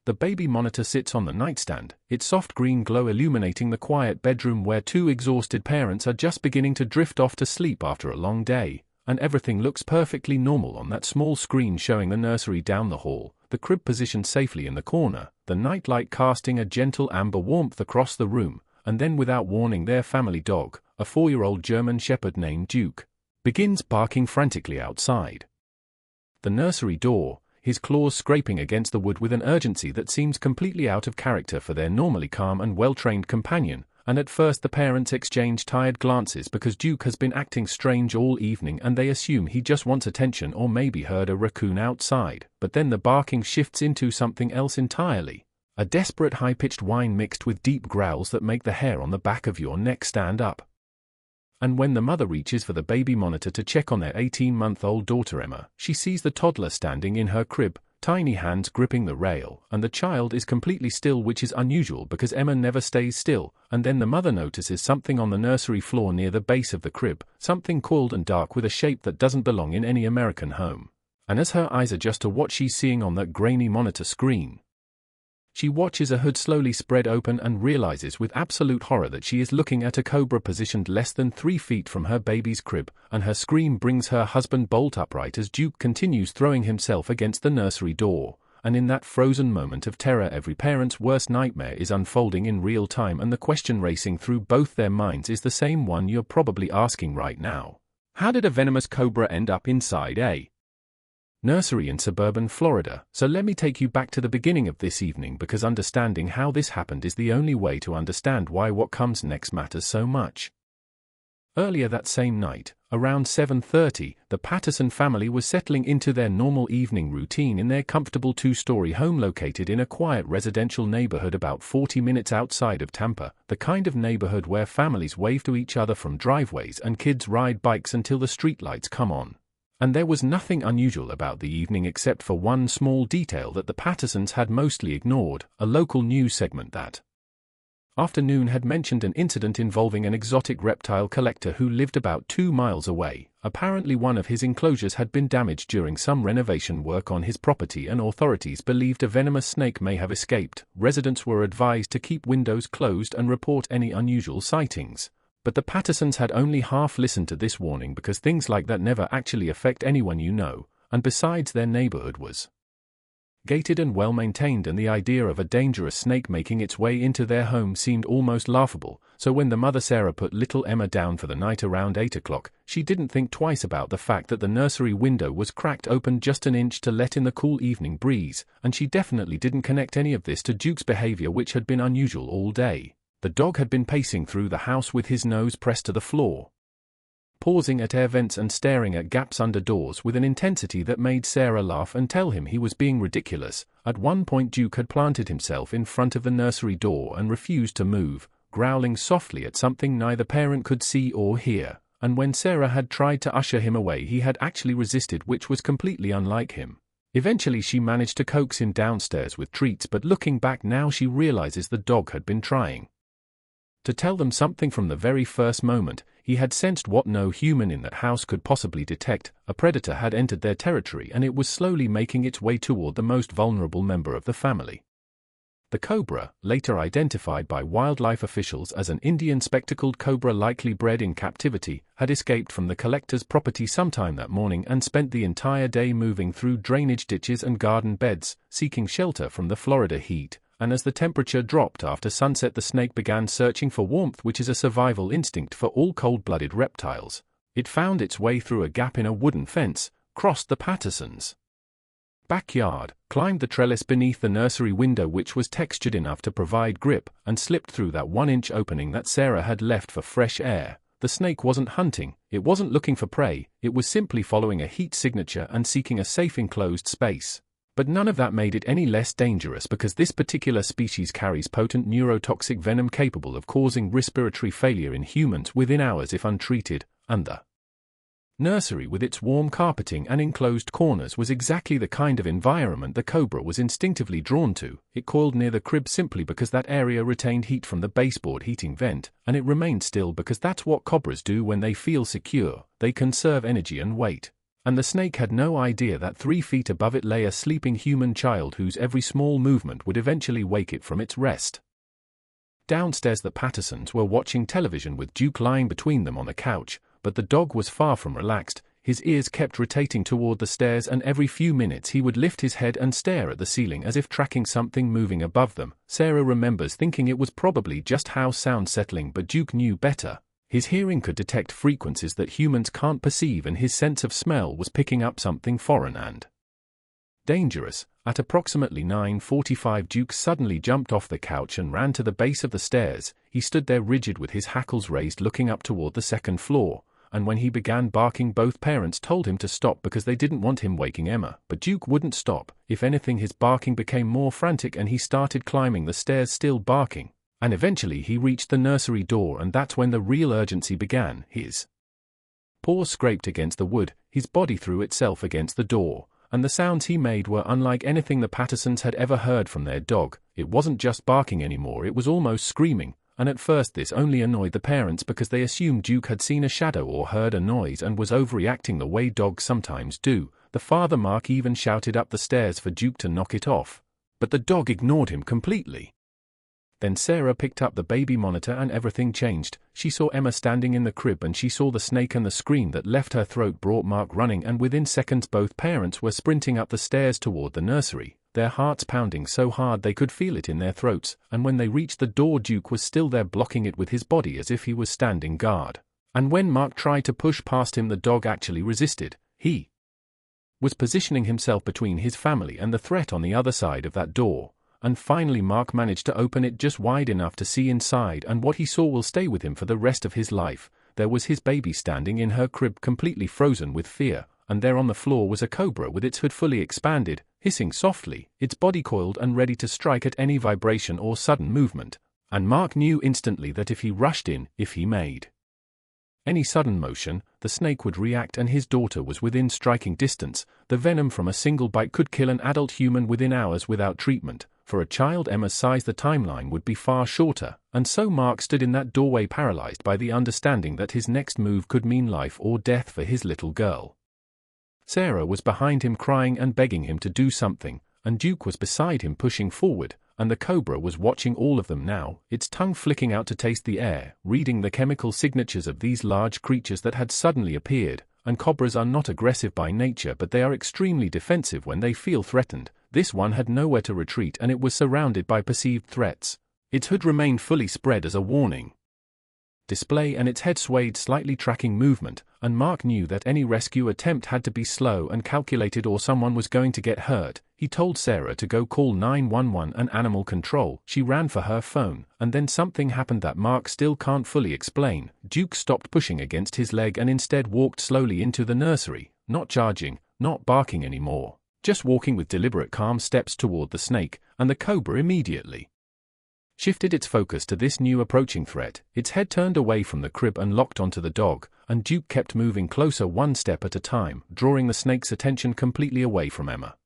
The baby monitor sits on the nightstand, its soft green glow illuminating the quiet bedroom where two exhausted parents are just beginning to drift off to sleep after a long day, and everything looks perfectly normal on that small screen showing the nursery down the hall, the crib positioned safely in the corner, the nightlight casting a gentle amber warmth across the room, and then without warning their family dog, a 4-year-old German Shepherd named Duke, begins barking frantically outside the nursery door, his claws scraping against the wood with an urgency that seems completely out of character for their normally calm and well-trained companion, and at first the parents exchange tired glances because Duke has been acting strange all evening and they assume he just wants attention or maybe heard a raccoon outside, but then the barking shifts into something else entirely. A desperate high-pitched whine mixed with deep growls that make the hair on the back of your neck stand up. And when the mother reaches for the baby monitor to check on their 18-month-old daughter Emma, she sees the toddler standing in her crib, tiny hands gripping the rail, and the child is completely still, which is unusual because Emma never stays still, and then the mother notices something on the nursery floor near the base of the crib, something coiled and dark with a shape that doesn't belong in any American home. And as her eyes adjust to what she's seeing on that grainy monitor screen, she watches a hood slowly spread open and realizes with absolute horror that she is looking at a cobra positioned less than 3 feet from her baby's crib, and her scream brings her husband bolt upright as Duke continues throwing himself against the nursery door, and in that frozen moment of terror every parent's worst nightmare is unfolding in real time, and the question racing through both their minds is the same one you're probably asking right now. How did a venomous cobra end up inside a nursery in suburban Florida? So let me take you back to the beginning of this evening, because understanding how this happened is the only way to understand why what comes next matters so much. Earlier that same night, around 7:30, the Patterson family was settling into their normal evening routine in their comfortable 2-story home located in a quiet residential neighborhood about 40 minutes outside of Tampa, the kind of neighborhood where families wave to each other from driveways and kids ride bikes until the streetlights come on. And there was nothing unusual about the evening except for one small detail that the Pattersons had mostly ignored, a local news segment that afternoon had mentioned an incident involving an exotic reptile collector who lived about 2 miles away. Apparently one of his enclosures had been damaged during some renovation work on his property and authorities believed a venomous snake may have escaped. Residents were advised to keep windows closed and report any unusual sightings. But the Pattersons had only half listened to this warning because things like that never actually affect anyone you know, and besides their neighborhood was gated and well-maintained, and the idea of a dangerous snake making its way into their home seemed almost laughable, so when the mother Sarah put little Emma down for the night around 8 o'clock, she didn't think twice about the fact that the nursery window was cracked open just an inch to let in the cool evening breeze, and she definitely didn't connect any of this to Duke's behavior, which had been unusual all day. The dog had been pacing through the house with his nose pressed to the floor, pausing at air vents and staring at gaps under doors with an intensity that made Sarah laugh and tell him he was being ridiculous. At one point Duke had planted himself in front of the nursery door and refused to move, growling softly at something neither parent could see or hear, and when Sarah had tried to usher him away he had actually resisted, which was completely unlike him. Eventually she managed to coax him downstairs with treats, but looking back now she realizes the dog had been trying to tell them something from the very first moment. He had sensed what no human in that house could possibly detect. A predator had entered their territory and it was slowly making its way toward the most vulnerable member of the family. The cobra, later identified by wildlife officials as an Indian spectacled cobra likely bred in captivity, had escaped from the collector's property sometime that morning and spent the entire day moving through drainage ditches and garden beds, seeking shelter from the Florida heat. And as the temperature dropped after sunset, the snake began searching for warmth, which is a survival instinct for all cold-blooded reptiles. It found its way through a gap in a wooden fence, crossed the Pattersons' backyard, climbed the trellis beneath the nursery window, which was textured enough to provide grip, and slipped through that 1-inch opening that Sarah had left for fresh air. The snake wasn't hunting, it wasn't looking for prey, it was simply following a heat signature and seeking a safe enclosed space. But none of that made it any less dangerous, because this particular species carries potent neurotoxic venom capable of causing respiratory failure in humans within hours if untreated, and the nursery with its warm carpeting and enclosed corners was exactly the kind of environment the cobra was instinctively drawn to. It coiled near the crib simply because that area retained heat from the baseboard heating vent, and it remained still because that's what cobras do when they feel secure. They conserve energy and weight. And the snake had no idea that 3 feet above it lay a sleeping human child whose every small movement would eventually wake it from its rest. Downstairs the Pattersons were watching television with Duke lying between them on the couch, but the dog was far from relaxed. His ears kept rotating toward the stairs, and every few minutes he would lift his head and stare at the ceiling as if tracking something moving above them. Sarah remembers thinking it was probably just house sound settling, but Duke knew better. His hearing could detect frequencies that humans can't perceive, and his sense of smell was picking up something foreign and dangerous. At approximately 9:45, Duke suddenly jumped off the couch and ran to the base of the stairs. He stood there rigid with his hackles raised, looking up toward the second floor, and when he began barking, both parents told him to stop because they didn't want him waking Emma. But Duke wouldn't stop. If anything, his barking became more frantic and he started climbing the stairs, still barking. And eventually he reached the nursery door, and that's when the real urgency began. His paws scraped against the wood, his body threw itself against the door, and the sounds he made were unlike anything the Pattersons had ever heard from their dog. It wasn't just barking anymore, it was almost screaming, and at first this only annoyed the parents because they assumed Duke had seen a shadow or heard a noise and was overreacting the way dogs sometimes do. The father, Mark, even shouted up the stairs for Duke to knock it off, but the dog ignored him completely. Then Sarah picked up the baby monitor and everything changed. She saw Emma standing in the crib, and she saw the snake, and the scream that left her throat brought Mark running, and within seconds both parents were sprinting up the stairs toward the nursery, their hearts pounding so hard they could feel it in their throats. And when they reached the door, Duke was still there, blocking it with his body as if he was standing guard. And when Mark tried to push past him, the dog actually resisted. He was positioning himself between his family and the threat on the other side of that door. And finally Mark managed to open it just wide enough to see inside, and what he saw will stay with him for the rest of his life. There was his baby standing in her crib, completely frozen with fear, and there on the floor was a cobra with its hood fully expanded, hissing softly, its body coiled and ready to strike at any vibration or sudden movement. And Mark knew instantly that if he rushed in, if he made any sudden motion, the snake would react, and his daughter was within striking distance. The venom from a single bite could kill an adult human within hours without treatment. For a child Emma's size, the timeline would be far shorter, and so Mark stood in that doorway, paralyzed by the understanding that his next move could mean life or death for his little girl. Sarah was behind him, crying and begging him to do something, and Duke was beside him, pushing forward, and the cobra was watching all of them now, its tongue flicking out to taste the air, reading the chemical signatures of these large creatures that had suddenly appeared. And cobras are not aggressive by nature, but they are extremely defensive when they feel threatened. This one had nowhere to retreat, and it was surrounded by perceived threats. Its hood remained fully spread as a warning display, and its head swayed slightly, tracking movement, and Mark knew that any rescue attempt had to be slow and calculated, or someone was going to get hurt. He told Sarah to go call 911 and animal control. She ran for her phone, and then something happened that Mark still can't fully explain. Duke stopped pushing against his leg and instead walked slowly into the nursery, not charging, not barking anymore, just walking with deliberate, calm steps toward the snake, and the cobra immediately shifted its focus to this new approaching threat. Its head turned away from the crib and locked onto the dog, and Duke kept moving closer, one step at a time, drawing the snake's attention completely away from Emma.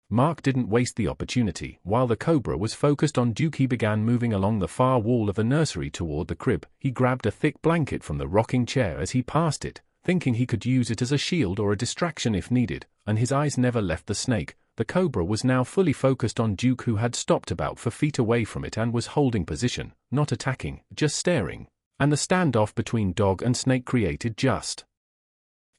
Mark didn't waste the opportunity. While the cobra was focused on Duke, he began moving along the far wall of the nursery toward the crib. He grabbed a thick blanket from the rocking chair as he passed it, thinking he could use it as a shield or a distraction if needed, and his eyes never left the snake. The cobra was now fully focused on Duke, who had stopped about 4 feet away from it and was holding position, not attacking, just staring. And the standoff between dog and snake created just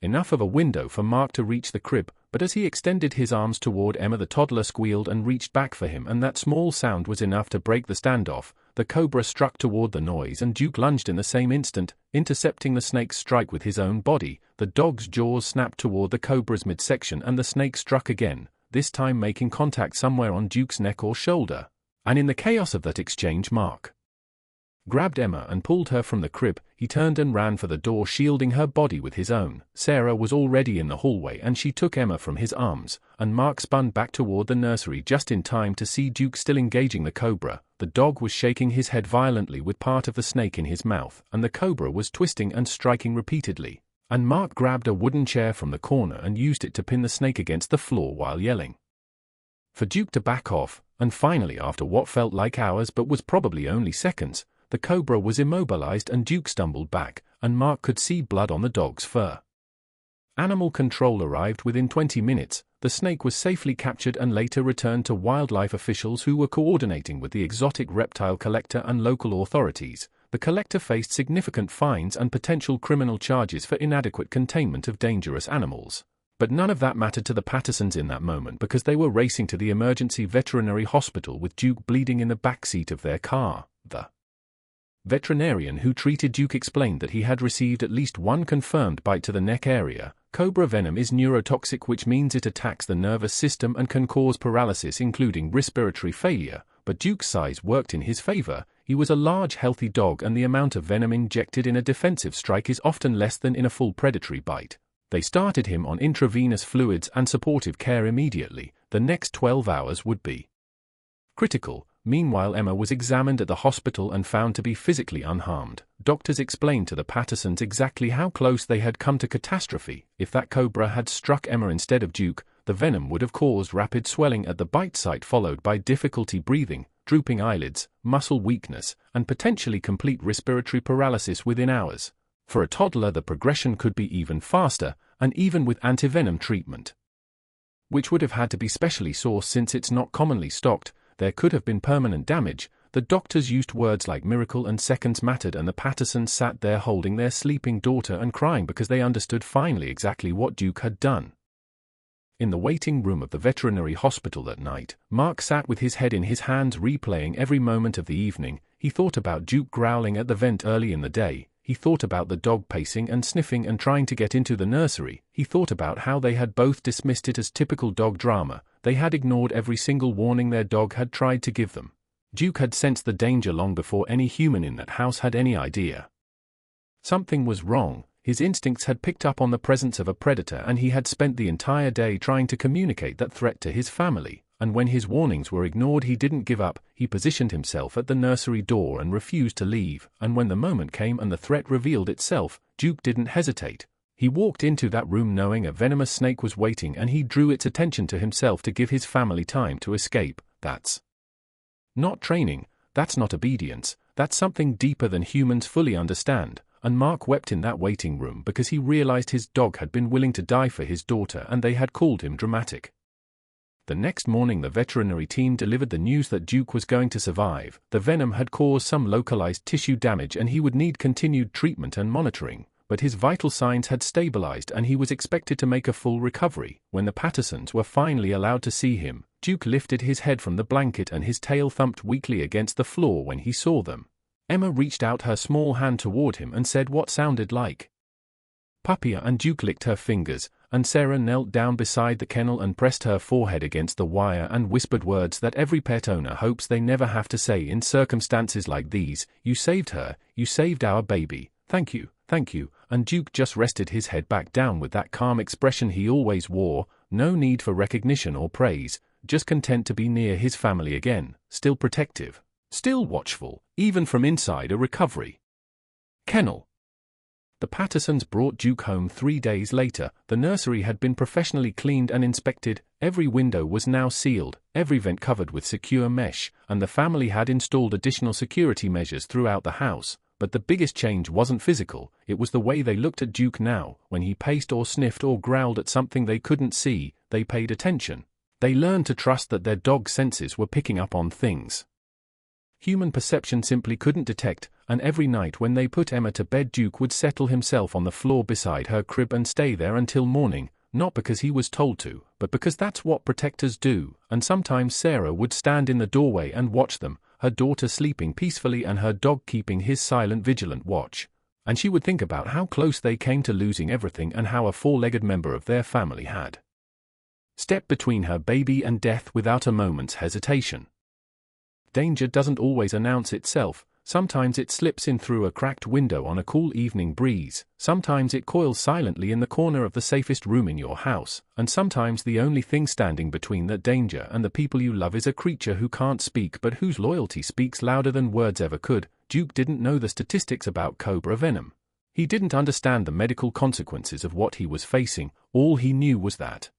enough of a window for Mark to reach the crib, but as he extended his arms toward Emma, the toddler squealed and reached back for him, and that small sound was enough to break the standoff. The cobra struck toward the noise, and Duke lunged in the same instant, intercepting the snake's strike with his own body. The dog's jaws snapped toward the cobra's midsection, and the snake struck again, this time making contact somewhere on Duke's neck or shoulder. And in the chaos of that exchange, Mark grabbed Emma and pulled her from the crib. He turned and ran for the door, shielding her body with his own. Sarah was already in the hallway, and she took Emma from his arms, and Mark spun back toward the nursery just in time to see Duke still engaging the cobra. The dog was shaking his head violently with part of the snake in his mouth, and the cobra was twisting and striking repeatedly. And Mark grabbed a wooden chair from the corner and used it to pin the snake against the floor while yelling for Duke to back off. And finally, after what felt like hours but was probably only seconds, the cobra was immobilized and Duke stumbled back, and Mark could see blood on the dog's fur. Animal control arrived within 20 minutes. The snake was safely captured and later returned to wildlife officials who were coordinating with the exotic reptile collector and local authorities. The collector faced significant fines and potential criminal charges for inadequate containment of dangerous animals. But none of that mattered to the Pattersons in that moment because they were racing to the emergency veterinary hospital with Duke bleeding in the back seat of their car. The veterinarian who treated Duke explained that he had received at least one confirmed bite to the neck area. Cobra venom is neurotoxic, which means it attacks the nervous system and can cause paralysis including respiratory failure, but Duke's size worked in his favor. He was a large healthy dog and the amount of venom injected in a defensive strike is often less than in a full predatory bite. They started him on intravenous fluids and supportive care immediately. The next 12 hours would be critical. Meanwhile, Emma was examined at the hospital and found to be physically unharmed. Doctors explained to the Pattersons exactly how close they had come to catastrophe. If that cobra had struck Emma instead of Duke, the venom would have caused rapid swelling at the bite site followed by difficulty breathing, drooping eyelids, muscle weakness, and potentially complete respiratory paralysis within hours. For a toddler, the progression could be even faster, and even with antivenom treatment, which would have had to be specially sourced since it's not commonly stocked, there could have been permanent damage. The doctors used words like miracle and seconds mattered, and the Pattersons sat there holding their sleeping daughter and crying because they understood finally exactly what Duke had done. In the waiting room of the veterinary hospital that night, Mark sat with his head in his hands replaying every moment of the evening. He thought about Duke growling at the vent early in the day. He thought about the dog pacing and sniffing and trying to get into the nursery. He thought about how they had both dismissed it as typical dog drama. They had ignored every single warning their dog had tried to give them. Duke had sensed the danger long before any human in that house had any idea. Something was wrong. His instincts had picked up on the presence of a predator, and he had spent the entire day trying to communicate that threat to his family. And when his warnings were ignored, he didn't give up. He positioned himself at the nursery door and refused to leave. And when the moment came and the threat revealed itself, Duke didn't hesitate. He walked into that room knowing a venomous snake was waiting, and he drew its attention to himself to give his family time to escape. That's not training. That's not obedience. That's something deeper than humans fully understand. And Mark wept in that waiting room because he realized his dog had been willing to die for his daughter, and they had called him dramatic. The next morning, the veterinary team delivered the news that Duke was going to survive. The venom had caused some localized tissue damage and he would need continued treatment and monitoring, but his vital signs had stabilized and he was expected to make a full recovery. When the Pattersons were finally allowed to see him, Duke lifted his head from the blanket and his tail thumped weakly against the floor when he saw them. Emma reached out her small hand toward him and said what sounded like puppy, and Duke licked her fingers, and Sarah knelt down beside the kennel and pressed her forehead against the wire and whispered words that every pet owner hopes they never have to say in circumstances like these. You saved her, you saved our baby, thank you, and Duke just rested his head back down with that calm expression he always wore, no need for recognition or praise, just content to be near his family again, still protective, still watchful, even from inside a recovery kennel. The Pattersons brought Duke home 3 days later. The nursery had been professionally cleaned and inspected, every window was now sealed, every vent covered with secure mesh, and the family had installed additional security measures throughout the house. But the biggest change wasn't physical, it was the way they looked at Duke now. When he paced or sniffed or growled at something they couldn't see, they paid attention. They learned to trust that their dog's senses were picking up on things human perception simply couldn't detect, and every night when they put Emma to bed, Duke would settle himself on the floor beside her crib and stay there until morning, not because he was told to, but because that's what protectors do. And sometimes Sarah would stand in the doorway and watch them, her daughter sleeping peacefully and her dog keeping his silent, vigilant watch. And she would think about how close they came to losing everything and how a four-legged member of their family had stepped between her baby and death without a moment's hesitation. Danger doesn't always announce itself. Sometimes it slips in through a cracked window on a cool evening breeze, sometimes it coils silently in the corner of the safest room in your house, and sometimes the only thing standing between that danger and the people you love is a creature who can't speak but whose loyalty speaks louder than words ever could. Duke didn't know the statistics about cobra venom. He didn't understand the medical consequences of what he was facing. All he knew was that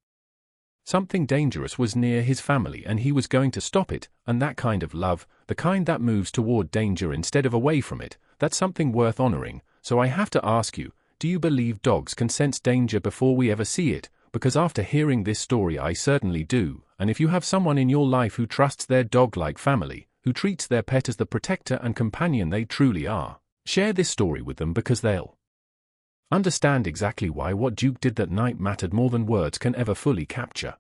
something dangerous was near his family and he was going to stop it, and that kind of love, the kind that moves toward danger instead of away from it, that's something worth honoring. So I have to ask you, do you believe dogs can sense danger before we ever see it? Because after hearing this story I certainly do, and if you have someone in your life who trusts their dog like family, who treats their pet as the protector and companion they truly are, share this story with them because they'll understand exactly why what Duke did that night mattered more than words can ever fully capture.